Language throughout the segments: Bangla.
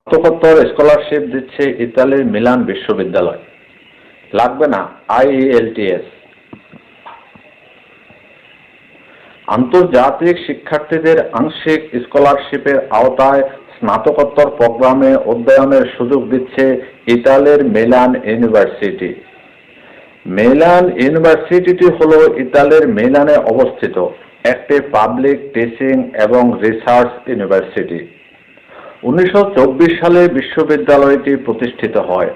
স্নাতকোত্তর স্কলারশিপ দিচ্ছে ইতালির মিলান বিশ্ববিদ্যালয়। লাগবে না IELTS। আন্তর্জাতিক শিক্ষার্থীদের আংশিক স্কলারশিপের আওতায় স্নাতকোত্তর প্রোগ্রামে অধ্যয়নের সুযোগ দিচ্ছে ইতালির মিলান ইউনিভার্সিটি। মিলান ইউনিভার্সিটিটি হল ইতালির মিলানে অবস্থিত একটি পাবলিক টিচিং এবং রিসার্চ ইউনিভার্সিটি। 1924 সালে বিশ্ববিদ্যালয়টি প্রতিষ্ঠিত হয়।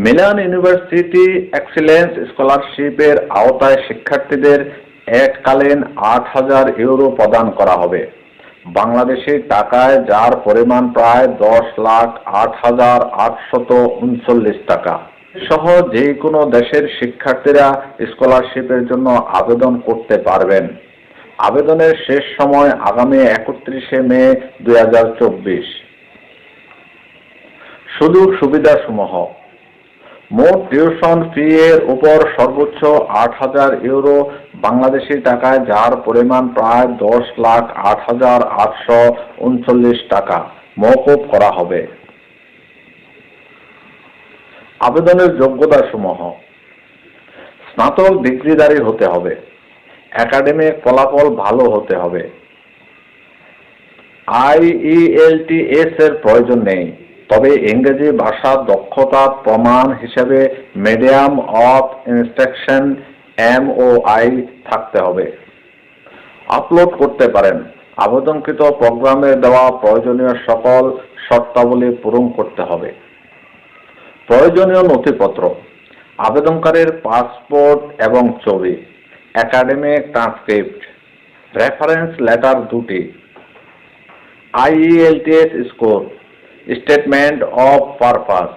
মিলান ইউনিভার্সিটি এক্সিলেন্স স্কলারশিপের আওতায় শিক্ষার্থীদের এককালীন 8,000 ইউরো প্রদান করা হবে। বাংলাদেশি টাকায় যার পরিমাণ প্রায় 10,08,839 টাকা সহ যে কোনো দেশের শিক্ষার্থীরা স্কলারশিপের জন্য আবেদন করতে পারবেন। আবেদনের শেষ সময় আগামী 31শে মে 2024। সুযোগ সুবিধাসমূহ: মোট টিউশন ফি এর উপর সর্বোচ্চ 8,000 ইউরো বাংলাদেশি টাকায় যার পরিমাণ প্রায় 10,08,839 টাকা মওকুফ করা হবে। আবেদনের যোগ্যতাসমূহ: স্নাতক ডিগ্রিধারী হতে হবে, একাডেমিক ফলাফল ভালো হতে হবে। IELTS এর প্রয়োজন নেই, তবে ইংরেজি ভাষার দক্ষতার প্রমাণ হিসেবে মিডিয়াম অফ ইনস্ট্রাকশন MOI থাকতে হবে। আপলোড করতে পারেন। আবেদনকৃত প্রোগ্রামে দেওয়া প্রয়োজনীয় সকল শর্তাবলী পূরণ করতে হবে। প্রয়োজনীয় নথিপত্র: আবেদনকারীর পাসপোর্ট এবং ছবি, একাডেমিক ট্রান্সক্রিপ্ট, রেফারেন্স লেটার 2টি, IELTS score, statement of purpose,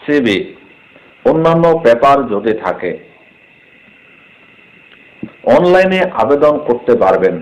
CV, অন্যান্য পেপার যদি থাকে। অনলাইনে আবেদন করতে পারবেন।